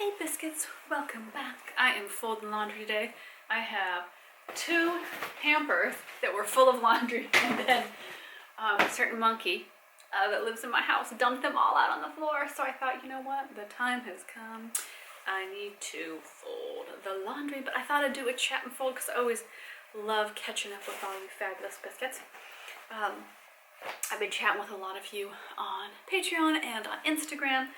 Hey Biscuits, welcome back. I am folding laundry today. I have two hampers that were full of laundry and then a certain monkey that lives in my house dumped them all out on the floor. So I thought, you know what, the time has come. I need to fold the laundry, but I thought I'd do a chat and fold because I always love catching up with all you fabulous biscuits. I've been chatting with a lot of you on Patreon and on Instagram,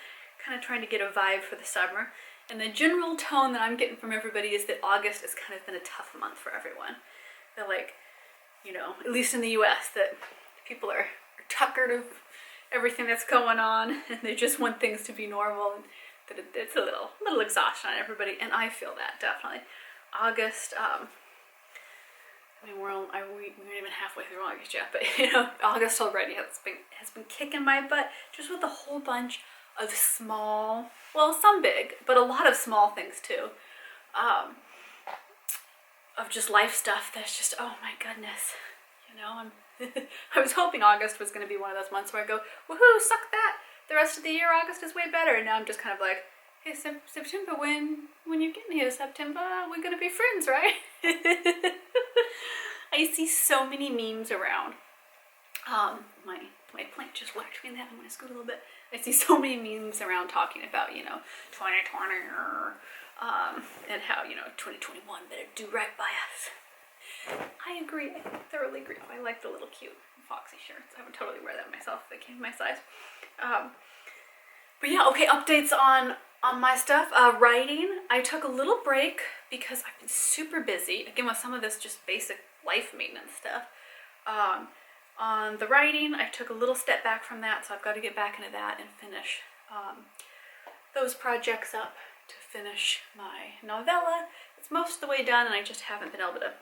kind of trying to get a vibe for the summer. And the general tone that I'm getting from everybody is that August has kind of been a tough month for everyone. That, like, you know, at least in the US, that people are tuckered of everything that's going on and they just want things to be normal. And that it's a little exhaustion on everybody, and I feel that definitely. August, I mean, we aren't even halfway through August yet, but you know, August already has been kicking my butt, just with a whole bunch of small, well, some big, but a lot of small things too, of just life stuff that's just, oh my goodness, you know. I was hoping August was going to be one of those months where I go, woohoo, suck that. The rest of the year, August is way better, and now I'm just kind of like, hey, September, when you're getting here, September, we're gonna be friends, right? I see so many memes around. My plant just whacked me in the head. I'm gonna scoot a little bit. I see so many memes around talking about, you know, 2020, and how, you know, 2021 better do right by us. I agree. I thoroughly agree. I like the little cute foxy shirts. I would totally wear that myself if it came my size. But yeah, okay, updates on my stuff. Writing, I took a little break because I've been super busy, again, with some of this just basic life maintenance stuff. On the writing, I took a little step back from that, so I've got to get back into that and finish those projects up to finish my novella. It's most of the way done, and I just haven't been able to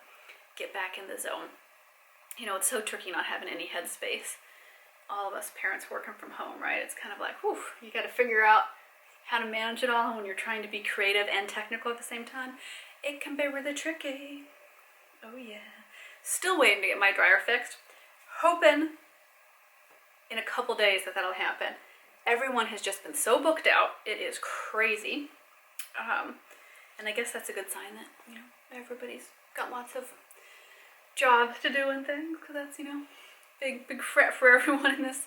get back in the zone. You know, it's so tricky not having any headspace. All of us parents working from home, right? It's kind of like, whew, you got to figure out how to manage it all when you're trying to be creative and technical at the same time. It can be really tricky. Oh yeah. Still waiting to get my dryer fixed. Hoping in a couple days that'll happen. Everyone has just been so booked out. It is crazy. And I guess that's a good sign that, you know, everybody's got lots of jobs to do and things, because that's, you know, big fret for everyone in this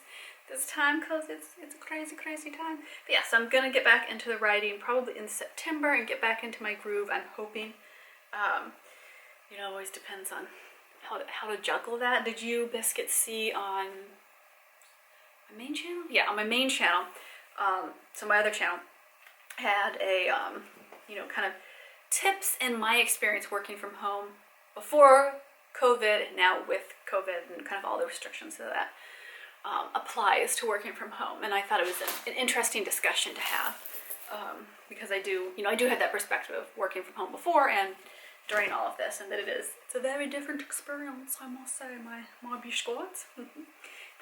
time, because it's a crazy time. But yeah, so I'm gonna get back into the writing probably in September and get back into my groove. I'm hoping. You know, it always depends on how to juggle that. Did you biscuits see on my main channel? Yeah, on my main channel. So my other channel had a you know, kind of tips and my experience working from home before COVID and now with COVID and kind of all the restrictions that applies to working from home. And I thought it was an interesting discussion to have, because I do have that perspective of working from home before and during all of this, and that it's a very different experience, I must say, my biscuits.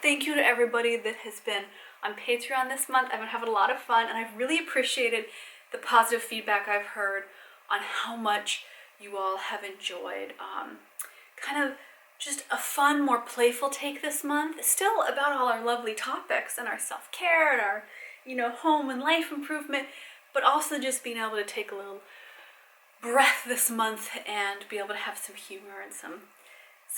Thank you to everybody that has been on Patreon this month. I've been having a lot of fun, and I've really appreciated the positive feedback I've heard on how much you all have enjoyed kind of just a fun, more playful take this month. Still about all our lovely topics and our self-care and our, you know, home and life improvement, but also just being able to take a little breath this month and be able to have some humor and some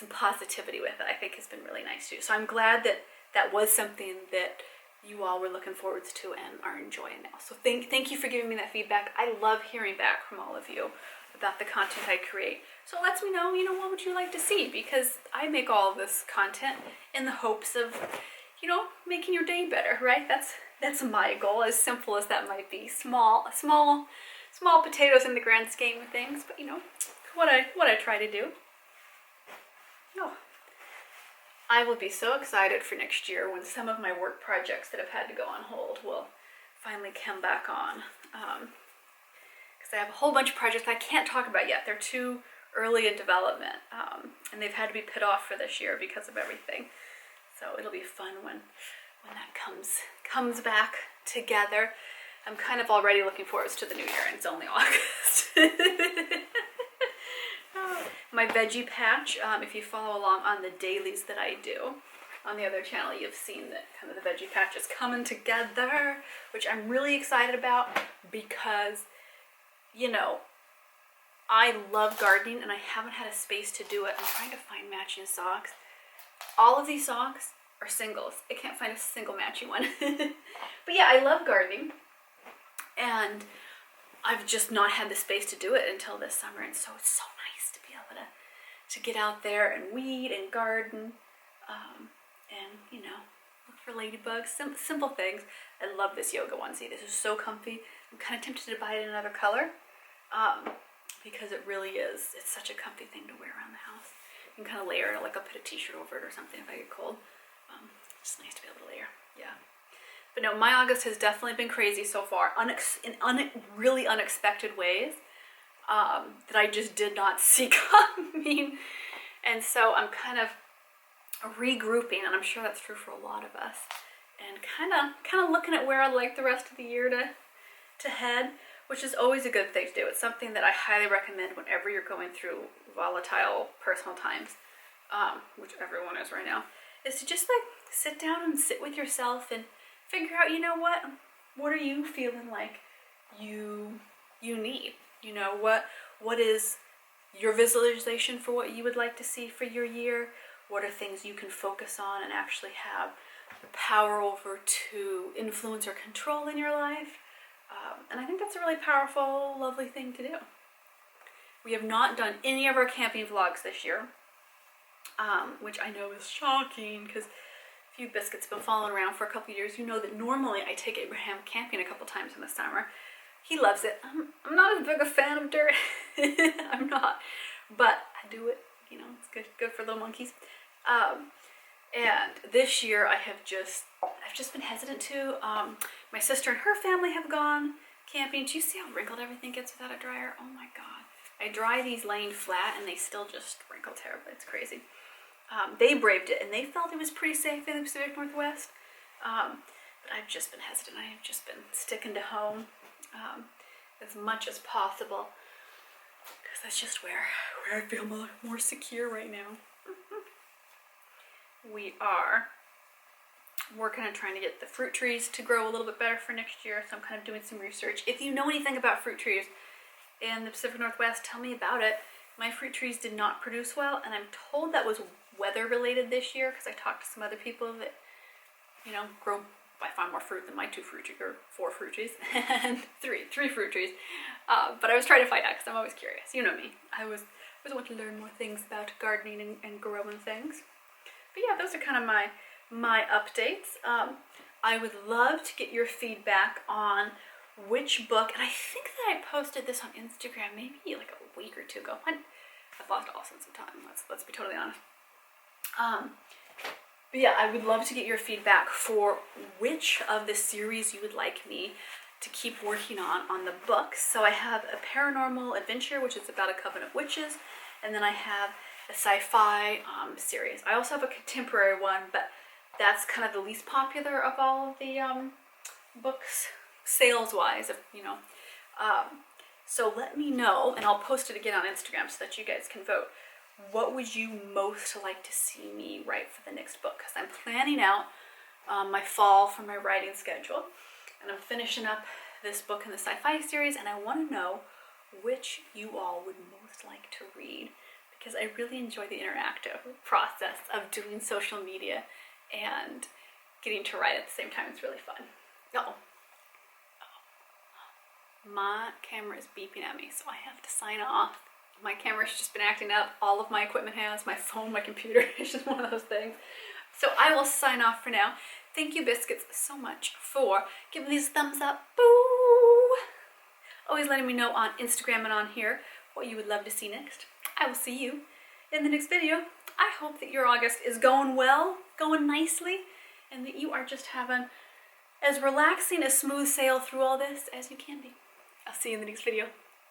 positivity with it, I think has been really nice too. So I'm glad that was something that you all were looking forward to and are enjoying now. So thank you for giving me that feedback. I love hearing back from all of you about the content I create. So it lets me know, you know, what would you like to see? Because I make all of this content in the hopes of, you know, making your day better, right? That's my goal, as simple as that might be. Small potatoes in the grand scheme of things, but you know, what I try to do. Oh, I will be so excited for next year when some of my work projects that have had to go on hold will finally come back on. Because I have a whole bunch of projects I can't talk about yet. They're too early in development, and they've had to be put off for this year because of everything. So it'll be fun when that comes back together. I'm kind of already looking forward to the new year, and it's only August. My veggie patch, if you follow along on the dailies that I do, on the other channel, you've seen that kind of the veggie patch is coming together, which I'm really excited about because, you know, I love gardening and I haven't had a space to do it. I'm trying to find matching socks. All of these socks are singles. I can't find a single matching one. But yeah, I love gardening and I've just not had the space to do it until this summer, and so it's so nice to be able to get out there and weed and garden, and, you know, look for ladybugs, simple things. I love this yoga onesie. This is so comfy. I'm kind of tempted to buy it in another color, because it really is. It's such a comfy thing to wear around the house. You can kind of layer it, like I'll put a t-shirt over it or something if I get cold. It's nice to be able to layer, yeah. But no, my August has definitely been crazy so far, in really unexpected ways, that I just did not see coming. And so I'm kind of regrouping, and I'm sure that's true for a lot of us, and kind of looking at where I'd like the rest of the year to head, which is always a good thing to do. It's something that I highly recommend whenever you're going through volatile personal times, which everyone is right now, is to just like sit down and sit with yourself and figure out, you know, what are you feeling like you need? You know, what is your visualization for what you would like to see for your year? What are things you can focus on and actually have the power over to influence or control in your life? And I think that's a really powerful, lovely thing to do. We have not done any of our camping vlogs this year, which I know is shocking because if you biscuits been following around for a couple years, you know that normally I take Abraham camping a couple times in the summer. He loves it. I'm not as big a fan of dirt. I'm not, but I do it. You know, it's good for little monkeys. And this year I've just been hesitant to. My sister and her family have gone camping. Do you see how wrinkled everything gets without a dryer? Oh my God. I dry these laying flat and they still just wrinkle terribly. It's crazy. They braved it and they felt it was pretty safe in the Pacific Northwest. But I've just been hesitant. I've just been sticking to home as much as possible because that's just where I feel more secure right now. We are working on trying to get the fruit trees to grow a little bit better for next year, so I'm kind of doing some research. If you know anything about fruit trees in the Pacific Northwest, tell me about it. My fruit trees did not produce well, and I'm told that was weather related this year because I talked to some other people that, you know, grow by far more fruit than my 4 fruit trees and three fruit trees. But I was trying to find out because I'm always curious. You know me. I always want to learn more things about gardening and growing things. But yeah, those are kind of my updates. I would love to get your feedback on which book, and I think that I posted this on Instagram maybe like a week or two ago. I've lost all sense of time, let's be totally honest. But yeah, I would love to get your feedback for which of the series you would like me to keep working on the books. So I have a paranormal adventure, which is about a coven of witches, and then I have a sci-fi series. I also have a contemporary one, but that's kind of the least popular of all of the books, sales-wise, you know. So let me know, and I'll post it again on Instagram so that you guys can vote. What would you most like to see me write for the next book? Because I'm planning out my fall for my writing schedule, and I'm finishing up this book in the sci-fi series, and I want to know which you all would most like to read, because I really enjoy the interactive process of doing social media and getting to write at the same time. It's really fun. My camera is beeping at me, so I have to sign off. My camera's just been acting up. All of my equipment has, my phone, my computer. It's just one of those things. So I will sign off for now. Thank you, Biscuits, so much for giving these thumbs up. Boo! Always letting me know on Instagram and on here what you would love to see next. I will see you in the next video. I hope that your August is going well, going nicely, and that you are just having as relaxing a smooth sail through all this as you can be. I'll see you in the next video.